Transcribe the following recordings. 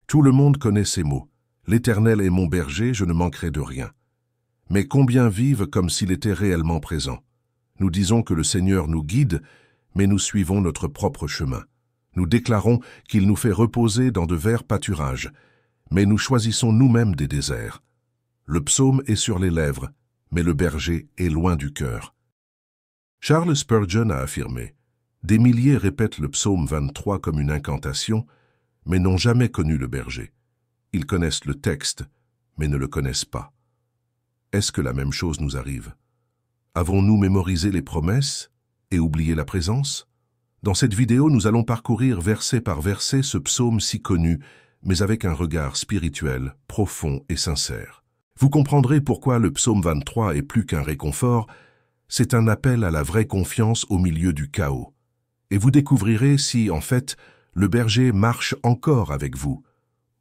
Tout le monde connaît ces mots. L'Éternel est mon berger, je ne manquerai de rien. Mais combien vivent comme s'il était réellement présent? Nous disons que le Seigneur nous guide, mais nous suivons notre propre chemin. Nous déclarons qu'il nous fait reposer dans de verts pâturages, mais nous choisissons nous-mêmes des déserts. Le psaume est sur les lèvres, mais le berger est loin du cœur. Charles Spurgeon a affirmé « Des milliers répètent le psaume 23 comme une incantation, mais n'ont jamais connu le berger. Ils connaissent le texte, mais ne le connaissent pas. » Est-ce que la même chose nous arrive? Avons-nous mémorisé les promesses et oublié la présence? Dans cette vidéo, nous allons parcourir verset par verset ce psaume si connu, mais avec un regard spirituel, profond et sincère. Vous comprendrez pourquoi le psaume 23 est plus qu'un réconfort, c'est un appel à la vraie confiance au milieu du chaos. Et vous découvrirez si, en fait, le berger marche encore avec vous,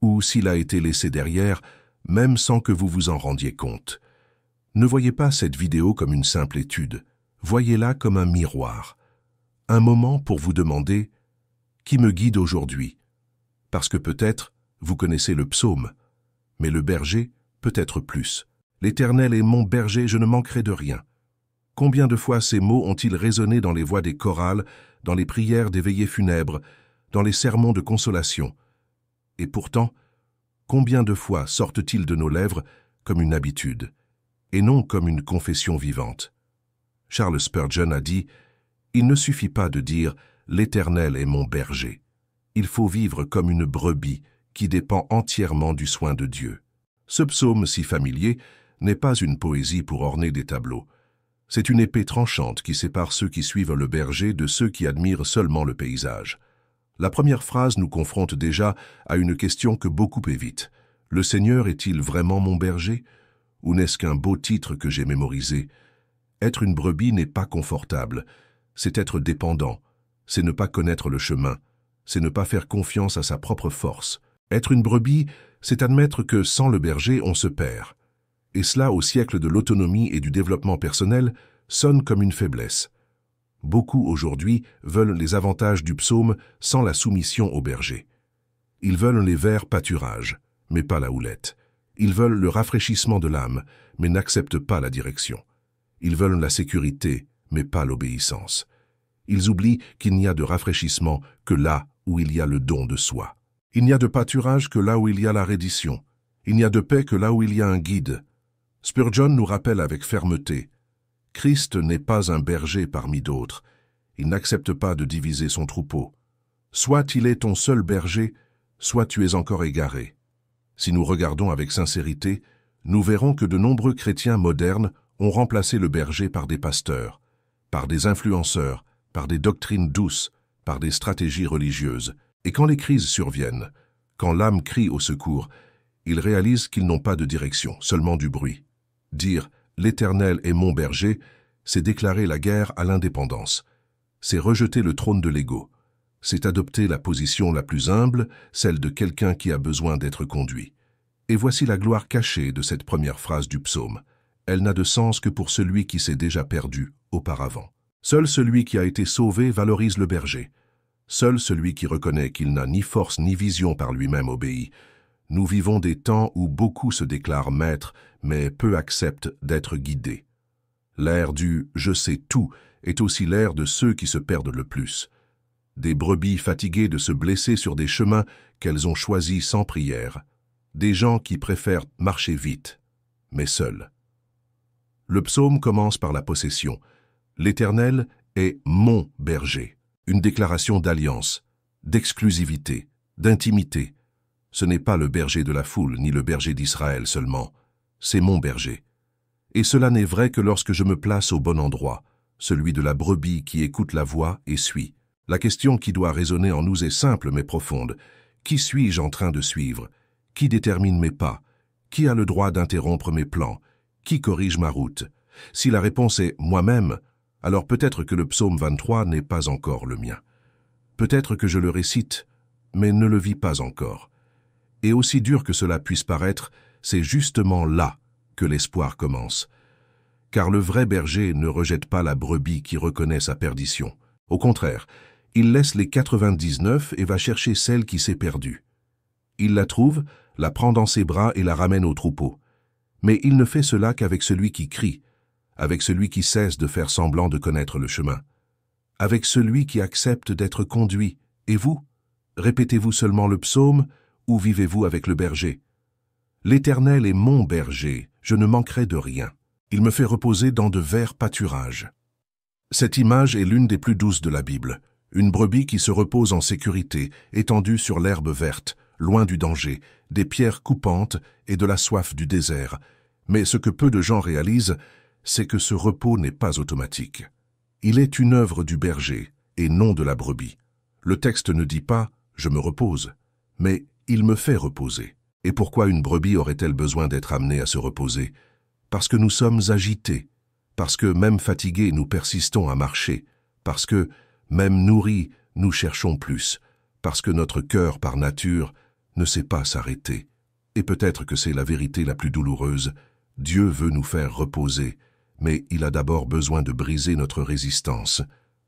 ou s'il a été laissé derrière, même sans que vous vous en rendiez compte. Ne voyez pas cette vidéo comme une simple étude, voyez-la comme un miroir. Un moment pour vous demander « Qui me guide aujourd'hui ?» Parce que peut-être, vous connaissez le psaume, mais le berger, peut-être plus. « L'Éternel est mon berger, je ne manquerai de rien. » Combien de fois ces mots ont-ils résonné dans les voix des chorales, dans les prières des veillées funèbres, dans les sermons de consolation? Et pourtant, combien de fois sortent-ils de nos lèvres comme une habitude, et non comme une confession vivante? Charles Spurgeon a dit « Il ne suffit pas de dire « L'Éternel est mon berger ». Il faut vivre comme une brebis qui dépend entièrement du soin de Dieu. » Ce psaume si familier n'est pas une poésie pour orner des tableaux. C'est une épée tranchante qui sépare ceux qui suivent le berger de ceux qui admirent seulement le paysage. La première phrase nous confronte déjà à une question que beaucoup évitent. Le Seigneur est-il vraiment mon berger? Ou n'est-ce qu'un beau titre que j'ai mémorisé? Être une brebis n'est pas confortable. C'est être dépendant. C'est ne pas connaître le chemin. C'est ne pas faire confiance à sa propre force. Être une brebis, c'est admettre que sans le berger, on se perd. Et cela, au siècle de l'autonomie et du développement personnel, sonne comme une faiblesse. Beaucoup aujourd'hui veulent les avantages du psaume sans la soumission au berger. Ils veulent les verts pâturages, mais pas la houlette. Ils veulent le rafraîchissement de l'âme, mais n'acceptent pas la direction. Ils veulent la sécurité, mais pas l'obéissance. Ils oublient qu'il n'y a de rafraîchissement que là où il y a le don de soi. Il n'y a de pâturage que là où il y a la reddition. Il n'y a de paix que là où il y a un guide. Spurgeon nous rappelle avec fermeté « Christ n'est pas un berger parmi d'autres. Il n'accepte pas de diviser son troupeau. Soit il est ton seul berger, soit tu es encore égaré. » Si nous regardons avec sincérité, nous verrons que de nombreux chrétiens modernes ont remplacé le berger par des pasteurs, par des influenceurs, par des doctrines douces, par des stratégies religieuses. Et quand les crises surviennent, quand l'âme crie au secours, ils réalisent qu'ils n'ont pas de direction, seulement du bruit. Dire « L'Éternel est mon berger », c'est déclarer la guerre à l'indépendance. C'est rejeter le trône de l'ego. C'est adopter la position la plus humble, celle de quelqu'un qui a besoin d'être conduit. Et voici la gloire cachée de cette première phrase du psaume. Elle n'a de sens que pour celui qui s'est déjà perdu auparavant. Seul celui qui a été sauvé valorise le berger. Seul celui qui reconnaît qu'il n'a ni force ni vision par lui-même obéit. Nous vivons des temps où beaucoup se déclarent maîtres, mais peu acceptent d'être guidés. L'ère du « je sais tout » est aussi l'ère de ceux qui se perdent le plus. Des brebis fatiguées de se blesser sur des chemins qu'elles ont choisis sans prière. Des gens qui préfèrent marcher vite, mais seuls. Le psaume commence par la possession. L'Éternel est mon berger. Une déclaration d'alliance, d'exclusivité, d'intimité. Ce n'est pas le berger de la foule, ni le berger d'Israël seulement. C'est mon berger. Et cela n'est vrai que lorsque je me place au bon endroit, celui de la brebis qui écoute la voix et suit. La question qui doit résonner en nous est simple mais profonde. Qui suis-je en train de suivre? Qui détermine mes pas? Qui a le droit d'interrompre mes plans? Qui corrige ma route? Si la réponse est « moi-même », alors peut-être que le psaume 23 n'est pas encore le mien. Peut-être que je le récite, mais ne le vis pas encore. Et aussi dur que cela puisse paraître, c'est justement là que l'espoir commence. Car le vrai berger ne rejette pas la brebis qui reconnaît sa perdition. Au contraire, il laisse les 99 et va chercher celle qui s'est perdue. Il la trouve, la prend dans ses bras et la ramène au troupeau. Mais il ne fait cela qu'avec celui qui crie, avec celui qui cesse de faire semblant de connaître le chemin, avec celui qui accepte d'être conduit. Et vous? Répétez-vous seulement le psaume ou vivez-vous avec le berger? L'Éternel est mon berger, je ne manquerai de rien. Il me fait reposer dans de verts pâturages. Cette image est l'une des plus douces de la Bible. Une brebis qui se repose en sécurité, étendue sur l'herbe verte, loin du danger, des pierres coupantes et de la soif du désert. Mais ce que peu de gens réalisent, c'est que ce repos n'est pas automatique. Il est une œuvre du berger et non de la brebis. Le texte ne dit pas « je me repose », mais « il me fait reposer ». Et pourquoi une brebis aurait-elle besoin d'être amenée à se reposer? Parce que nous sommes agités, parce que même fatigués, nous persistons à marcher, parce que, même nourris, nous cherchons plus, parce que notre cœur, par nature, ne sait pas s'arrêter. Et peut-être que c'est la vérité la plus douloureuse. Dieu veut nous faire reposer, mais il a d'abord besoin de briser notre résistance.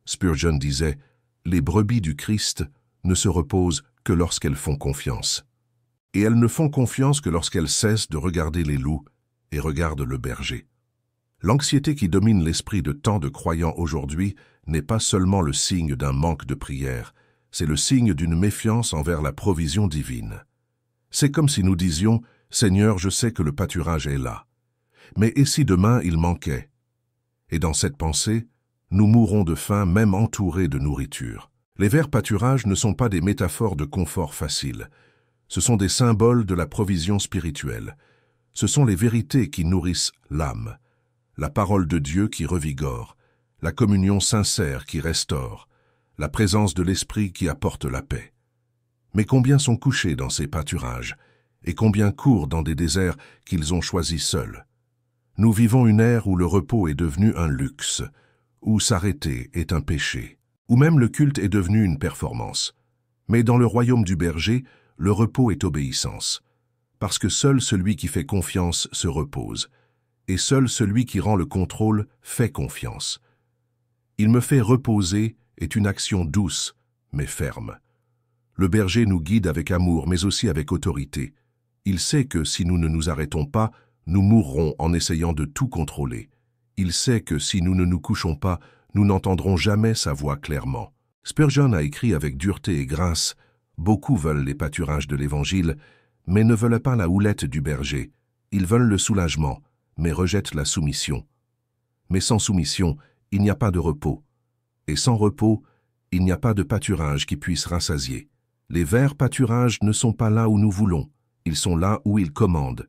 Spurgeon disait « Les brebis du Christ ne se reposent que lorsqu'elles font confiance. » Et elles ne font confiance que lorsqu'elles cessent de regarder les loups et regardent le berger. L'anxiété qui domine l'esprit de tant de croyants aujourd'hui n'est pas seulement le signe d'un manque de prière, c'est le signe d'une méfiance envers la provision divine. C'est comme si nous disions « Seigneur, je sais que le pâturage est là. Mais et si demain il manquait ?» Et dans cette pensée, nous mourrons de faim même entourés de nourriture. Les verts pâturages ne sont pas des métaphores de confort facile. Ce sont des symboles de la provision spirituelle. Ce sont les vérités qui nourrissent l'âme, la parole de Dieu qui revigore, la communion sincère qui restaure, la présence de l'Esprit qui apporte la paix. Mais combien sont couchés dans ces pâturages, et combien courent dans des déserts qu'ils ont choisis seuls? Nous vivons une ère où le repos est devenu un luxe, où s'arrêter est un péché, où même le culte est devenu une performance. Mais dans le royaume du berger, le repos est obéissance, parce que seul celui qui fait confiance se repose, et seul celui qui rend le contrôle fait confiance. Il me fait reposer est une action douce, mais ferme. Le berger nous guide avec amour, mais aussi avec autorité. Il sait que si nous ne nous arrêtons pas, nous mourrons en essayant de tout contrôler. Il sait que si nous ne nous couchons pas, nous n'entendrons jamais sa voix clairement. Spurgeon a écrit avec dureté et grâce « Beaucoup veulent les pâturages de l'Évangile, mais ne veulent pas la houlette du berger. Ils veulent le soulagement, mais rejettent la soumission. Mais sans soumission, il n'y a pas de repos. Et sans repos, il n'y a pas de pâturage qui puisse rassasier. Les verts pâturages ne sont pas là où nous voulons, ils sont là où ils commandent.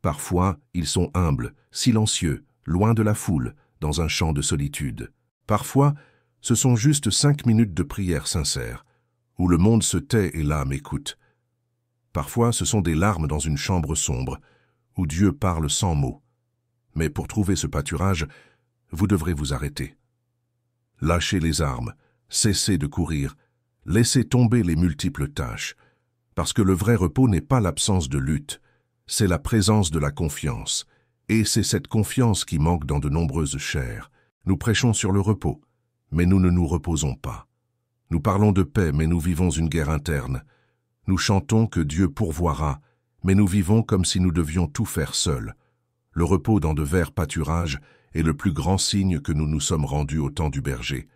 Parfois, ils sont humbles, silencieux, loin de la foule, dans un champ de solitude. Parfois, ce sont juste 5 minutes de prière sincère, où le monde se tait et l'âme écoute. Parfois, ce sont des larmes dans une chambre sombre, où Dieu parle sans mots. Mais pour trouver ce pâturage, vous devrez vous arrêter. Lâchez les armes, cessez de courir, laissez tomber les multiples tâches, parce que le vrai repos n'est pas l'absence de lutte, c'est la présence de la confiance, et c'est cette confiance qui manque dans de nombreuses chairs. Nous prêchons sur le repos, mais nous ne nous reposons pas. Nous parlons de paix, mais nous vivons une guerre interne. Nous chantons que Dieu pourvoira, mais nous vivons comme si nous devions tout faire seuls. Le repos dans de verts pâturages est le plus grand signe que nous nous sommes rendus au temps du berger.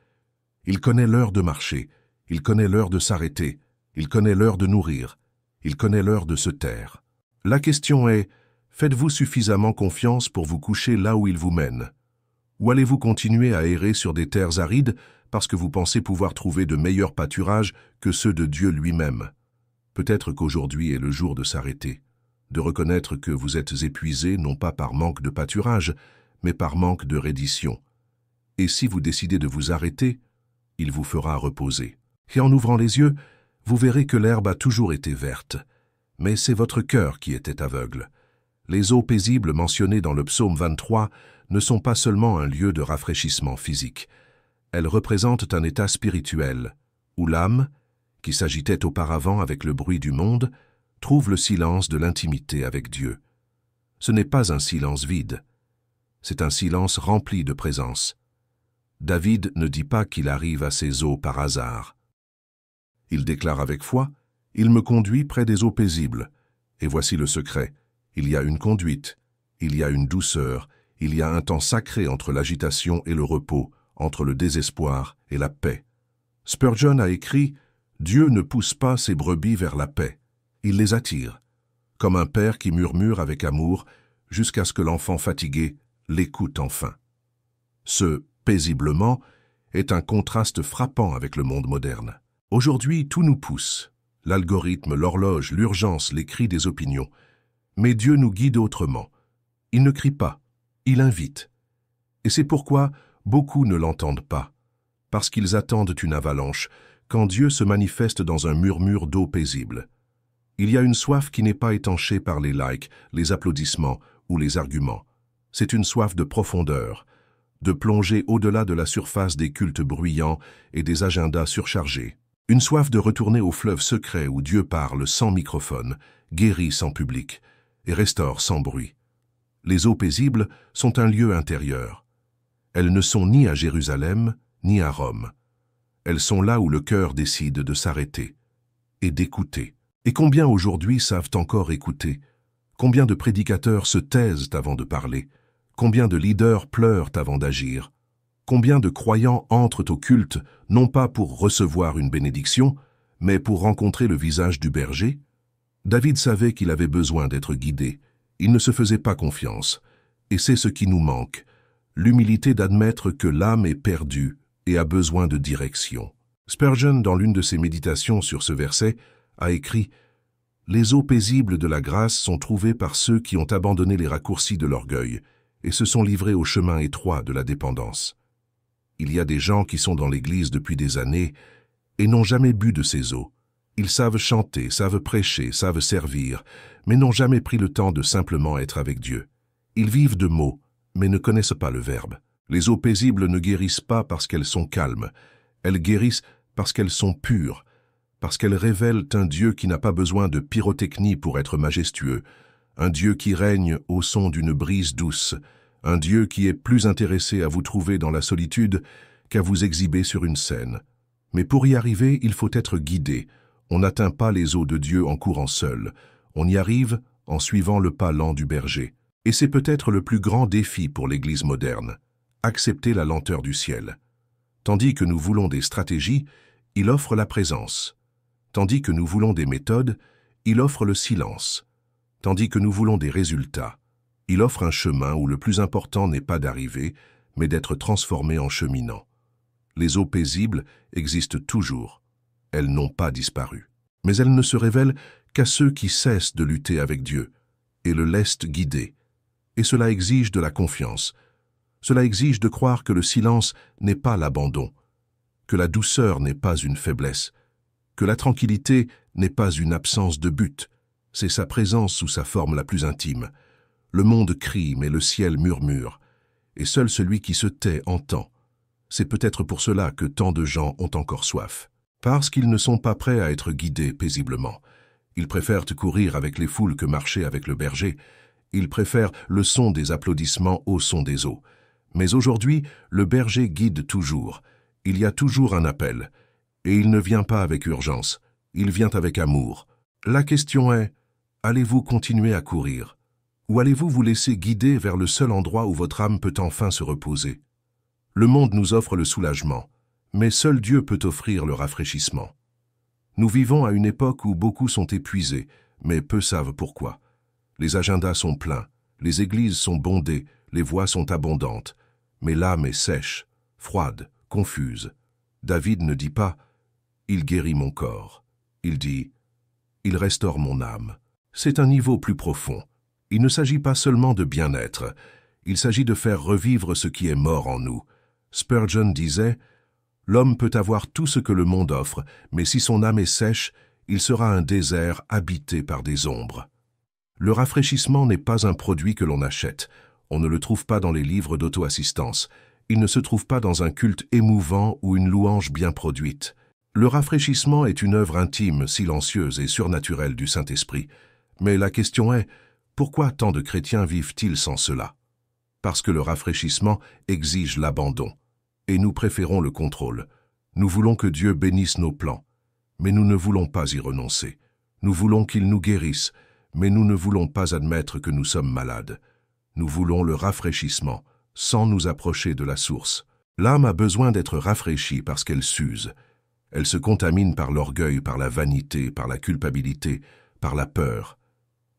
Il connaît l'heure de marcher, il connaît l'heure de s'arrêter, il connaît l'heure de nourrir, il connaît l'heure de se taire. La question est, faites-vous suffisamment confiance pour vous coucher là où il vous mène? Ou allez-vous continuer à errer sur des terres arides parce que vous pensez pouvoir trouver de meilleurs pâturages que ceux de Dieu lui-même? Peut-être qu'aujourd'hui est le jour de s'arrêter, de reconnaître que vous êtes épuisé non pas par manque de pâturage, mais par manque de reddition. Et si vous décidez de vous arrêter, il vous fera reposer. Et en ouvrant les yeux, vous verrez que l'herbe a toujours été verte, mais c'est votre cœur qui était aveugle. Les eaux paisibles mentionnées dans le psaume 23 ne sont pas seulement un lieu de rafraîchissement physique. Elles représentent un état spirituel, où l'âme, qui s'agitait auparavant avec le bruit du monde, trouve le silence de l'intimité avec Dieu. Ce n'est pas un silence vide, c'est un silence rempli de présence. David ne dit pas qu'il arrive à ces eaux par hasard. Il déclare avec foi Il me conduit près des eaux paisibles. Et voici le secret. Il y a une conduite, il y a une douceur, il y a un temps sacré entre l'agitation et le repos, entre le désespoir et la paix. Spurgeon a écrit « Dieu ne pousse pas ses brebis vers la paix. Il les attire, comme un père qui murmure avec amour jusqu'à ce que l'enfant fatigué l'écoute enfin. » Ce « paisiblement » est un contraste frappant avec le monde moderne. Aujourd'hui, tout nous pousse. L'algorithme, l'horloge, l'urgence, les cris des opinions. Mais Dieu nous guide autrement. Il ne crie pas, il invite. Et c'est pourquoi beaucoup ne l'entendent pas, parce qu'ils attendent une avalanche, quand Dieu se manifeste dans un murmure d'eau paisible. Il y a une soif qui n'est pas étanchée par les likes, les applaudissements ou les arguments. C'est une soif de profondeur, de plonger au-delà de la surface des cultes bruyants et des agendas surchargés. Une soif de retourner au fleuve secret où Dieu parle sans microphone, guérit sans public et restaure sans bruit. Les eaux paisibles sont un lieu intérieur. Elles ne sont ni à Jérusalem, ni à Rome. Elles sont là où le cœur décide de s'arrêter et d'écouter. Et combien aujourd'hui savent encore écouter? Combien de prédicateurs se taisent avant de parler? Combien de leaders pleurent avant d'agir? Combien de croyants entrent au culte, non pas pour recevoir une bénédiction, mais pour rencontrer le visage du berger? David savait qu'il avait besoin d'être guidé. Il ne se faisait pas confiance. Et c'est ce qui nous manque, l'humilité d'admettre que l'âme est perdue et a besoin de direction. Spurgeon, dans l'une de ses méditations sur ce verset, a écrit « Les eaux paisibles de la grâce sont trouvées par ceux qui ont abandonné les raccourcis de l'orgueil et se sont livrés au chemin étroit de la dépendance. » Il y a des gens qui sont dans l'Église depuis des années et n'ont jamais bu de ces eaux. Ils savent chanter, savent prêcher, savent servir, mais n'ont jamais pris le temps de simplement être avec Dieu. Ils vivent de mots, mais ne connaissent pas le Verbe. Les eaux paisibles ne guérissent pas parce qu'elles sont calmes. Elles guérissent parce qu'elles sont pures, parce qu'elles révèlent un Dieu qui n'a pas besoin de pyrotechnie pour être majestueux, un Dieu qui règne au son d'une brise douce, un Dieu qui est plus intéressé à vous trouver dans la solitude qu'à vous exhiber sur une scène. Mais pour y arriver, il faut être guidé. On n'atteint pas les eaux de Dieu en courant seul. On y arrive en suivant le pas lent du berger. Et c'est peut-être le plus grand défi pour l'Église moderne. Accepter la lenteur du ciel. Tandis que nous voulons des stratégies, il offre la présence. Tandis que nous voulons des méthodes, il offre le silence. Tandis que nous voulons des résultats, il offre un chemin où le plus important n'est pas d'arriver, mais d'être transformé en cheminant. Les eaux paisibles existent toujours. Elles n'ont pas disparu. Mais elles ne se révèlent qu'à ceux qui cessent de lutter avec Dieu et le laissent guider. Et cela exige de la confiance. Cela exige de croire que le silence n'est pas l'abandon, que la douceur n'est pas une faiblesse, que la tranquillité n'est pas une absence de but. C'est sa présence sous sa forme la plus intime. Le monde crie, mais le ciel murmure, et seul celui qui se tait entend. C'est peut-être pour cela que tant de gens ont encore soif. Parce qu'ils ne sont pas prêts à être guidés paisiblement. Ils préfèrent courir avec les foules que marcher avec le berger. Ils préfèrent le son des applaudissements au son des eaux. Mais aujourd'hui, le berger guide toujours. Il y a toujours un appel. Et il ne vient pas avec urgence. Il vient avec amour. La question est, allez-vous continuer à courir? Ou allez-vous vous laisser guider vers le seul endroit où votre âme peut enfin se reposer? Le monde nous offre le soulagement, mais seul Dieu peut offrir le rafraîchissement. Nous vivons à une époque où beaucoup sont épuisés, mais peu savent pourquoi. Les agendas sont pleins, les églises sont bondées, les voix sont abondantes, mais l'âme est sèche, froide, confuse. David ne dit pas « Il guérit mon corps », il dit « Il restaure mon âme ». C'est un niveau plus profond. Il ne s'agit pas seulement de bien-être, il s'agit de faire revivre ce qui est mort en nous. Spurgeon disait « L'homme peut avoir tout ce que le monde offre, mais si son âme est sèche, il sera un désert habité par des ombres. » Le rafraîchissement n'est pas un produit que l'on achète. On ne le trouve pas dans les livres d'auto-assistance. Il ne se trouve pas dans un culte émouvant ou une louange bien produite. Le rafraîchissement est une œuvre intime, silencieuse et surnaturelle du Saint-Esprit. Mais la question est, pourquoi tant de chrétiens vivent-ils sans cela? Parce que le rafraîchissement exige l'abandon. Et nous préférons le contrôle. Nous voulons que Dieu bénisse nos plans, mais nous ne voulons pas y renoncer. Nous voulons qu'il nous guérisse, mais nous ne voulons pas admettre que nous sommes malades. Nous voulons le rafraîchissement, sans nous approcher de la source. L'âme a besoin d'être rafraîchie parce qu'elle s'use. Elle se contamine par l'orgueil, par la vanité, par la culpabilité, par la peur.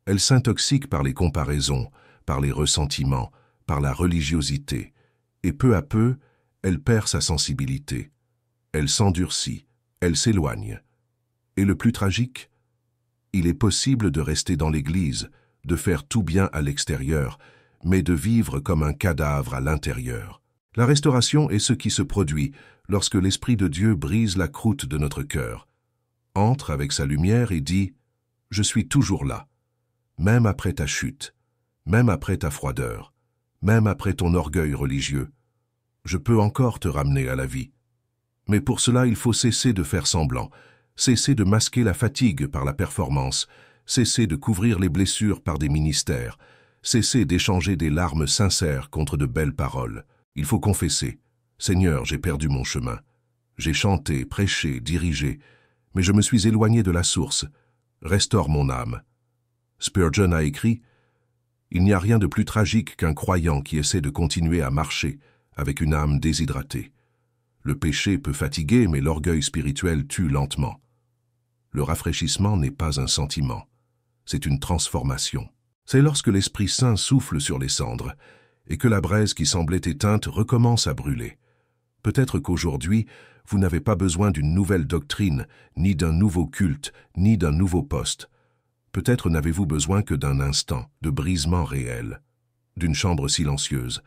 Elle s'intoxique par les comparaisons, par les ressentiments, par la religiosité. Et peu à peu, elle perd sa sensibilité. Elle s'endurcit, elle s'éloigne. Et le plus tragique, il est possible de rester dans l'Église, de faire tout bien à l'extérieur, mais de vivre comme un cadavre à l'intérieur. La restauration est ce qui se produit lorsque l'Esprit de Dieu brise la croûte de notre cœur, entre avec sa lumière et dit « Je suis toujours là, même après ta chute, même après ta froideur, même après ton orgueil religieux. Je peux encore te ramener à la vie. Mais pour cela, il faut cesser de faire semblant, cesser de masquer la fatigue par la performance, cesser de couvrir les blessures par des ministères, cesser d'échanger des larmes sincères contre de belles paroles. Il faut confesser. Seigneur, j'ai perdu mon chemin. J'ai chanté, prêché, dirigé, mais je me suis éloigné de la source. Restaure mon âme. Spurgeon a écrit « Il n'y a rien de plus tragique qu'un croyant qui essaie de continuer à marcher avec une âme déshydratée. Le péché peut fatiguer, mais l'orgueil spirituel tue lentement. Le rafraîchissement n'est pas un sentiment, c'est une transformation. C'est lorsque l'Esprit Saint souffle sur les cendres et que la braise qui semblait éteinte recommence à brûler. Peut-être qu'aujourd'hui, vous n'avez pas besoin d'une nouvelle doctrine, ni d'un nouveau culte, ni d'un nouveau poste. Peut-être n'avez-vous besoin que d'un instant de brisement réel, d'une chambre silencieuse,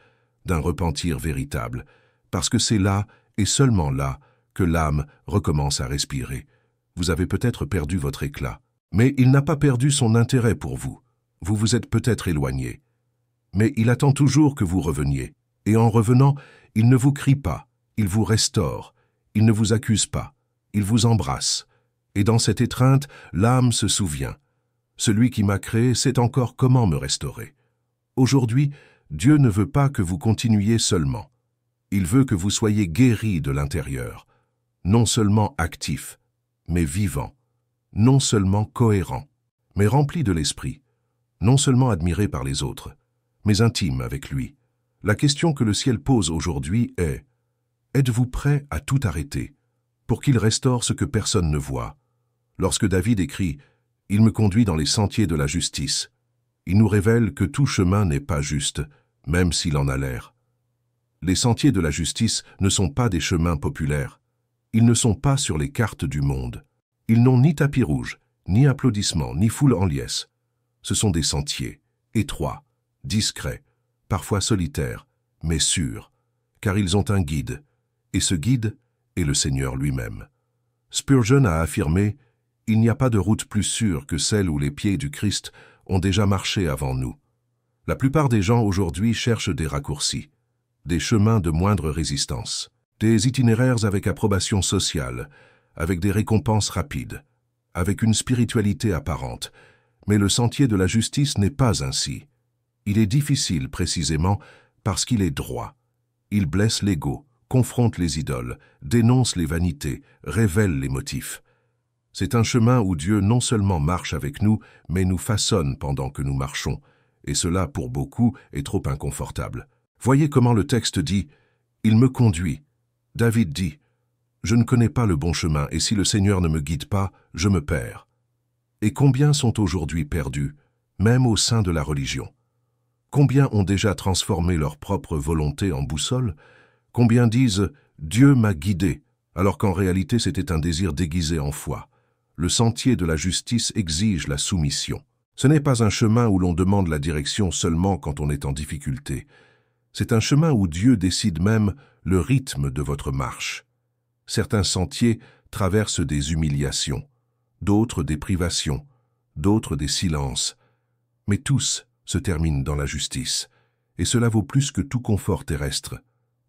d'un repentir véritable, parce que c'est là, et seulement là, que l'âme recommence à respirer. Vous avez peut-être perdu votre éclat, mais il n'a pas perdu son intérêt pour vous. Vous vous êtes peut-être éloigné. Mais il attend toujours que vous reveniez, et en revenant, il ne vous crie pas, il vous restaure, il ne vous accuse pas, il vous embrasse. Et dans cette étreinte, l'âme se souvient. Celui qui m'a créé sait encore comment me restaurer. Aujourd'hui, Dieu ne veut pas que vous continuiez seulement. Il veut que vous soyez guéris de l'intérieur, non seulement actifs, mais vivants, non seulement cohérents, mais remplis de l'esprit, non seulement admirés par les autres, mais intimes avec lui. La question que le ciel pose aujourd'hui est « Êtes-vous prêt à tout arrêter pour qu'il restaure ce que personne ne voit ?» Lorsque David écrit « Il me conduit dans les sentiers de la justice », il nous révèle que tout chemin n'est pas juste, même s'il en a l'air. Les sentiers de la justice ne sont pas des chemins populaires. Ils ne sont pas sur les cartes du monde. Ils n'ont ni tapis rouge, ni applaudissements, ni foule en liesse. Ce sont des sentiers, étroits, discrets, parfois solitaires, mais sûrs, car ils ont un guide, et ce guide est le Seigneur lui-même. Spurgeon a affirmé « Il n'y a pas de route plus sûre que celle où les pieds du Christ ont déjà marché avant nous. » La plupart des gens aujourd'hui cherchent des raccourcis, des chemins de moindre résistance, des itinéraires avec approbation sociale, avec des récompenses rapides, avec une spiritualité apparente. Mais le sentier de la justice n'est pas ainsi. Il est difficile précisément parce qu'il est droit. Il blesse l'ego, confronte les idoles, dénonce les vanités, révèle les motifs. C'est un chemin où Dieu non seulement marche avec nous, mais nous façonne pendant que nous marchons, et cela, pour beaucoup, est trop inconfortable. Voyez comment le texte dit « Il me conduit ». David dit « Je ne connais pas le bon chemin, et si le Seigneur ne me guide pas, je me perds. » Et combien sont aujourd'hui perdus, même au sein de la religion? Combien ont déjà transformé leur propre volonté en boussole? Combien disent « Dieu m'a guidé », alors qu'en réalité c'était un désir déguisé en foi? Le sentier de la justice exige la soumission. Ce n'est pas un chemin où l'on demande la direction seulement quand on est en difficulté. C'est un chemin où Dieu décide même le rythme de votre marche. Certains sentiers traversent des humiliations, d'autres des privations, d'autres des silences. Mais tous se terminent dans la justice, et cela vaut plus que tout confort terrestre.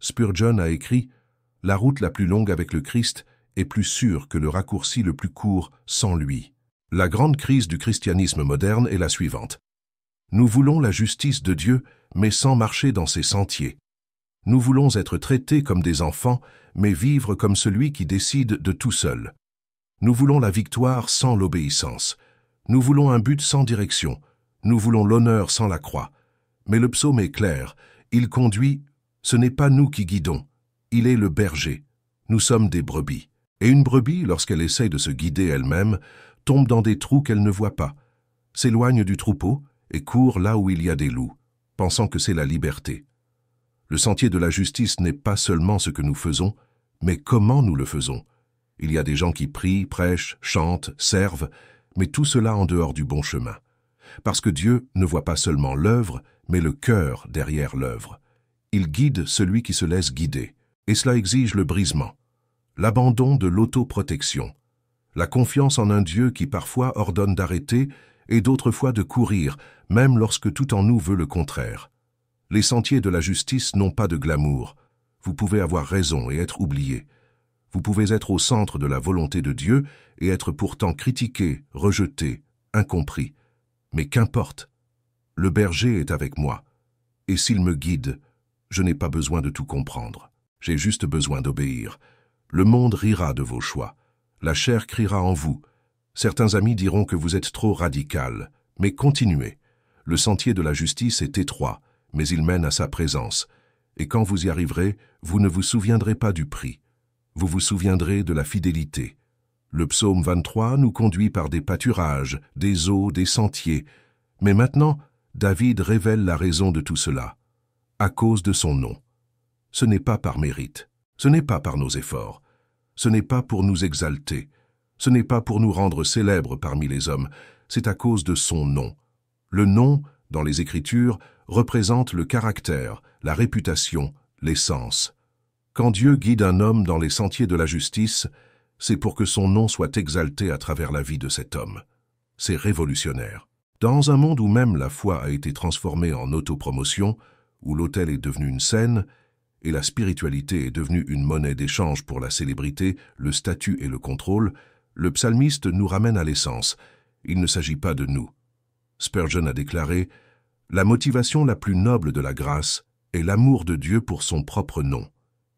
Spurgeon a écrit « La route la plus longue avec le Christ est plus sûre que le raccourci le plus court sans lui. » La grande crise du christianisme moderne est la suivante. Nous voulons la justice de Dieu, mais sans marcher dans ses sentiers. Nous voulons être traités comme des enfants, mais vivre comme celui qui décide de tout seul. Nous voulons la victoire sans l'obéissance. Nous voulons un but sans direction. Nous voulons l'honneur sans la croix. Mais le psaume est clair. Il conduit, ce n'est pas nous qui guidons. Il est le berger. Nous sommes des brebis. Et une brebis, lorsqu'elle essaye de se guider elle-même, tombe dans des trous qu'elle ne voit pas, s'éloigne du troupeau et court là où il y a des loups, pensant que c'est la liberté. Le sentier de la justice n'est pas seulement ce que nous faisons, mais comment nous le faisons. Il y a des gens qui prient, prêchent, chantent, servent, mais tout cela en dehors du bon chemin. Parce que Dieu ne voit pas seulement l'œuvre, mais le cœur derrière l'œuvre. Il guide celui qui se laisse guider, et cela exige le brisement, l'abandon de l'autoprotection, la confiance en un Dieu qui parfois ordonne d'arrêter et d'autres fois de courir, même lorsque tout en nous veut le contraire. Les sentiers de la justice n'ont pas de glamour. Vous pouvez avoir raison et être oublié. Vous pouvez être au centre de la volonté de Dieu et être pourtant critiqué, rejeté, incompris. Mais qu'importe, le berger est avec moi, et s'il me guide, je n'ai pas besoin de tout comprendre. J'ai juste besoin d'obéir. Le monde rira de vos choix. La chair criera en vous. Certains amis diront que vous êtes trop radical, mais continuez. Le sentier de la justice est étroit, mais il mène à sa présence. Et quand vous y arriverez, vous ne vous souviendrez pas du prix. Vous vous souviendrez de la fidélité. Le psaume 23 nous conduit par des pâturages, des eaux, des sentiers. Mais maintenant, David révèle la raison de tout cela. À cause de son nom. Ce n'est pas par mérite. Ce n'est pas par nos efforts. Ce n'est pas pour nous exalter. Ce n'est pas pour nous rendre célèbres parmi les hommes. C'est à cause de son nom. Le nom, dans les Écritures, représente le caractère, la réputation, l'essence. Quand Dieu guide un homme dans les sentiers de la justice, c'est pour que son nom soit exalté à travers la vie de cet homme. C'est révolutionnaire. Dans un monde où même la foi a été transformée en autopromotion, où l'autel est devenu une scène, et la spiritualité est devenue une monnaie d'échange pour la célébrité, le statut et le contrôle, le psalmiste nous ramène à l'essence. Il ne s'agit pas de nous. Spurgeon a déclaré « La motivation la plus noble de la grâce est l'amour de Dieu pour son propre nom.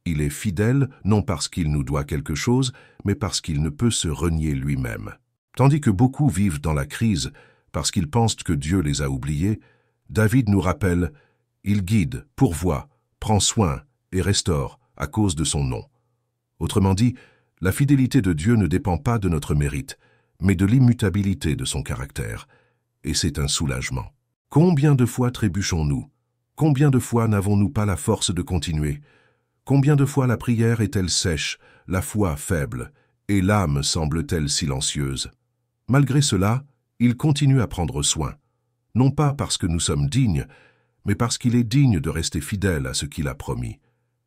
Il est fidèle non parce qu'il nous doit quelque chose, mais parce qu'il ne peut se renier lui-même. » Tandis que beaucoup vivent dans la crise parce qu'ils pensent que Dieu les a oubliés, David nous rappelle « Il guide, pourvoit, prend soin et restaure à cause de son nom. » Autrement dit, la fidélité de Dieu ne dépend pas de notre mérite, mais de l'immutabilité de son caractère. Et c'est un soulagement. Combien de fois trébuchons-nous? Combien de fois n'avons-nous pas la force de continuer? Combien de fois la prière est-elle sèche, la foi faible, et l'âme semble-t-elle silencieuse? Malgré cela, il continue à prendre soin, non pas parce que nous sommes dignes, mais parce qu'il est digne de rester fidèle à ce qu'il a promis.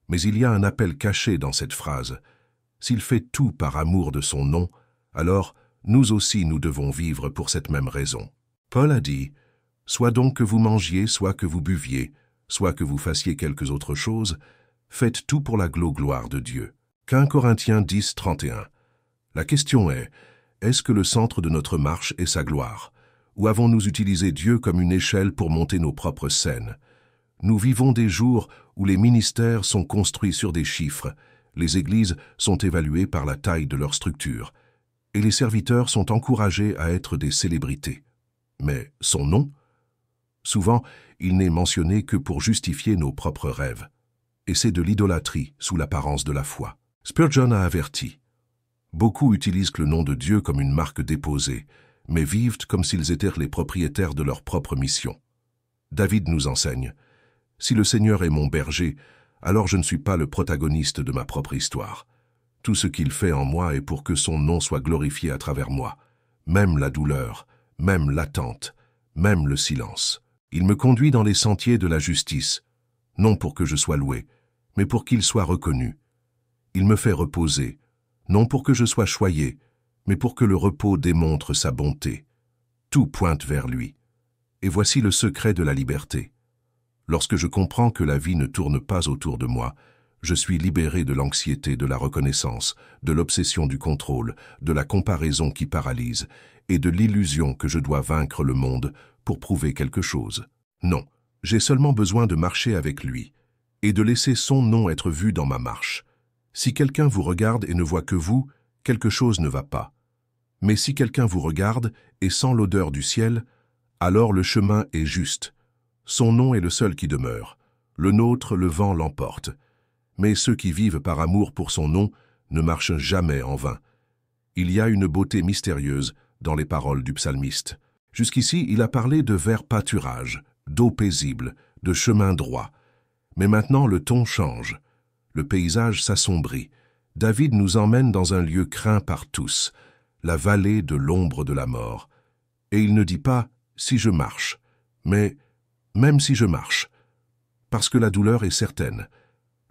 Mais il y a un appel caché dans cette phrase. S'il fait tout par amour de son nom, alors nous aussi nous devons vivre pour cette même raison. Paul a dit « Soit donc que vous mangiez, soit que vous buviez, soit que vous fassiez quelques autres choses, faites tout pour la gloire de Dieu. » 1 Corinthiens 10, 31. La question est, est-ce que le centre de notre marche est sa gloire? Ou avons-nous utilisé Dieu comme une échelle pour monter nos propres scènes? Nous vivons des jours où les ministères sont construits sur des chiffres, les églises sont évaluées par la taille de leur structure, et les serviteurs sont encouragés à être des célébrités. Mais son nom? Souvent, il n'est mentionné que pour justifier nos propres rêves. Et c'est de l'idolâtrie sous l'apparence de la foi. Spurgeon a averti. Beaucoup utilisent le nom de Dieu comme une marque déposée, mais vivent comme s'ils étaient les propriétaires de leur propre mission. David nous enseigne. Si le Seigneur est mon berger, alors je ne suis pas le protagoniste de ma propre histoire. Tout ce qu'il fait en moi est pour que son nom soit glorifié à travers moi, même la douleur, même l'attente, même le silence. Il me conduit dans les sentiers de la justice, non pour que je sois loué, mais pour qu'il soit reconnu. Il me fait reposer, non pour que je sois choyé, mais pour que le repos démontre sa bonté. Tout pointe vers lui. Et voici le secret de la liberté. Lorsque je comprends que la vie ne tourne pas autour de moi, je suis libéré de l'anxiété de la reconnaissance, de l'obsession du contrôle, de la comparaison qui paralyse, et de l'illusion que je dois vaincre le monde pour prouver quelque chose. Non, j'ai seulement besoin de marcher avec lui, et de laisser son nom être vu dans ma marche. Si quelqu'un vous regarde et ne voit que vous, quelque chose ne va pas. Mais si quelqu'un vous regarde et sent l'odeur du ciel, alors le chemin est juste. Son nom est le seul qui demeure. Le nôtre, le vent l'emporte. Mais ceux qui vivent par amour pour son nom ne marchent jamais en vain. Il y a une beauté mystérieuse dans les paroles du psalmiste. Jusqu'ici, il a parlé de verts pâturages, d'eau paisible, de chemins droits. Mais maintenant, le ton change. Le paysage s'assombrit. David nous emmène dans un lieu craint par tous, la vallée de l'ombre de la mort. Et il ne dit pas « si je marche », mais « même si je marche », parce que la douleur est certaine.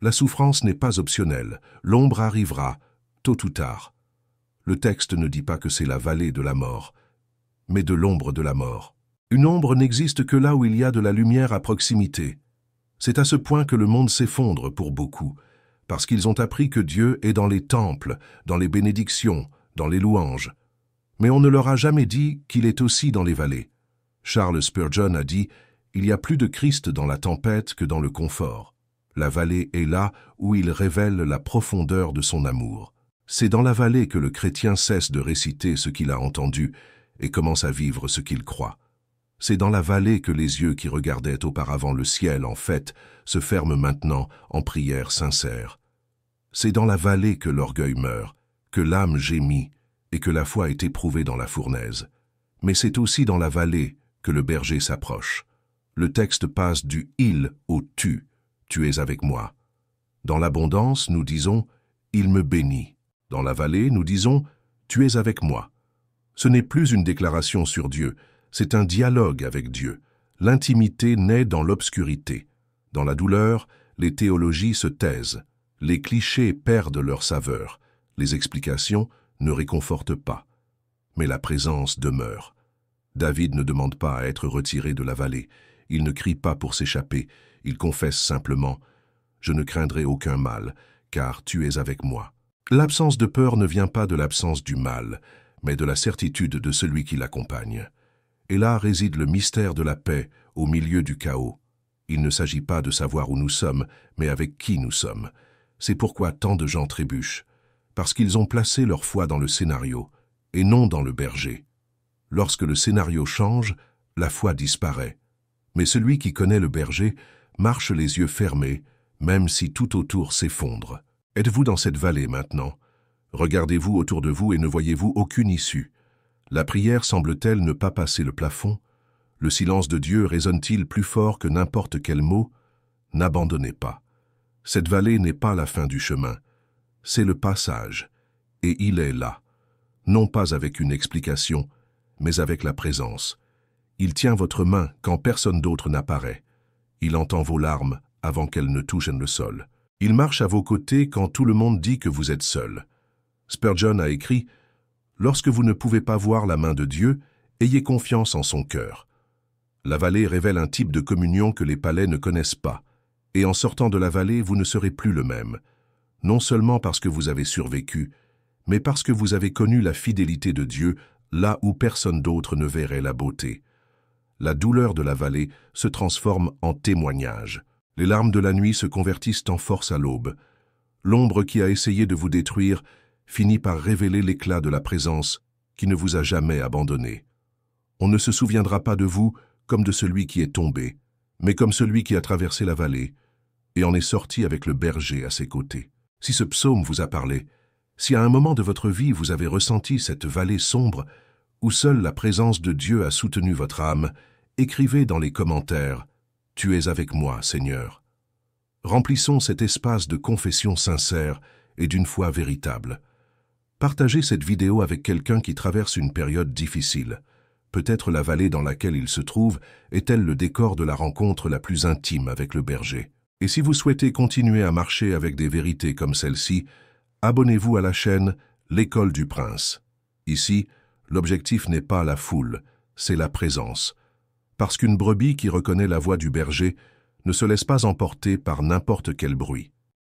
La souffrance n'est pas optionnelle, l'ombre arrivera, tôt ou tard. Le texte ne dit pas que c'est la vallée de la mort, mais de l'ombre de la mort. Une ombre n'existe que là où il y a de la lumière à proximité. C'est à ce point que le monde s'effondre pour beaucoup, parce qu'ils ont appris que Dieu est dans les temples, dans les bénédictions, dans les louanges. Mais on ne leur a jamais dit qu'il est aussi dans les vallées. Charles Spurgeon a dit « Il y a plus de Christ dans la tempête que dans le confort. La vallée est là où il révèle la profondeur de son amour. C'est dans la vallée que le chrétien cesse de réciter ce qu'il a entendu et commence à vivre ce qu'il croit. C'est dans la vallée que les yeux qui regardaient auparavant le ciel en fête se ferment maintenant en prière sincère. C'est dans la vallée que l'orgueil meurt, que l'âme gémit et que la foi est éprouvée dans la fournaise. Mais c'est aussi dans la vallée que le berger s'approche. Le texte passe du « il » au « tu ». Tu es avec moi. Dans l'abondance, nous disons « il me bénit ». Dans la vallée, nous disons « tu es avec moi ». Ce n'est plus une déclaration sur Dieu, c'est un dialogue avec Dieu. L'intimité naît dans l'obscurité. Dans la douleur, les théologies se taisent. Les clichés perdent leur saveur. Les explications ne réconfortent pas. Mais la présence demeure. David ne demande pas à être retiré de la vallée. Il ne crie pas pour s'échapper. Il confesse simplement « Je ne craindrai aucun mal, car tu es avec moi ». L'absence de peur ne vient pas de l'absence du mal, mais de la certitude de celui qui l'accompagne. Et là réside le mystère de la paix au milieu du chaos. Il ne s'agit pas de savoir où nous sommes, mais avec qui nous sommes. C'est pourquoi tant de gens trébuchent, parce qu'ils ont placé leur foi dans le scénario, et non dans le berger. Lorsque le scénario change, la foi disparaît. Mais celui qui connaît le berger marche les yeux fermés, même si tout autour s'effondre. Êtes-vous dans cette vallée maintenant? Regardez-vous autour de vous et ne voyez-vous aucune issue? La prière semble-t-elle ne pas passer le plafond? Le silence de Dieu résonne-t-il plus fort que n'importe quel mot? N'abandonnez pas. Cette vallée n'est pas la fin du chemin. C'est le passage. Et il est là. Non pas avec une explication, mais avec la présence. Il tient votre main quand personne d'autre n'apparaît. Il entend vos larmes avant qu'elles ne touchent le sol. Il marche à vos côtés quand tout le monde dit que vous êtes seul. Spurgeon a écrit « Lorsque vous ne pouvez pas voir la main de Dieu, ayez confiance en son cœur. » La vallée révèle un type de communion que les palais ne connaissent pas. Et en sortant de la vallée, vous ne serez plus le même. Non seulement parce que vous avez survécu, mais parce que vous avez connu la fidélité de Dieu là où personne d'autre ne verrait la beauté. La douleur de la vallée se transforme en témoignage. Les larmes de la nuit se convertissent en force à l'aube. L'ombre qui a essayé de vous détruire finit par révéler l'éclat de la présence qui ne vous a jamais abandonné. On ne se souviendra pas de vous comme de celui qui est tombé, mais comme celui qui a traversé la vallée et en est sorti avec le berger à ses côtés. Si ce psaume vous a parlé, si à un moment de votre vie vous avez ressenti cette vallée sombre où seule la présence de Dieu a soutenu votre âme, écrivez dans les commentaires « Tu es avec moi, Seigneur ». Remplissons cet espace de confession sincère et d'une foi véritable. Partagez cette vidéo avec quelqu'un qui traverse une période difficile. Peut-être la vallée dans laquelle il se trouve est-elle le décor de la rencontre la plus intime avec le berger. Et si vous souhaitez continuer à marcher avec des vérités comme celle-ci, abonnez-vous à la chaîne L'École du Prince. Ici, l'objectif n'est pas la foule, c'est la présence. Parce qu'une brebis qui reconnaît la voix du berger ne se laisse pas emporter par n'importe quel bruit.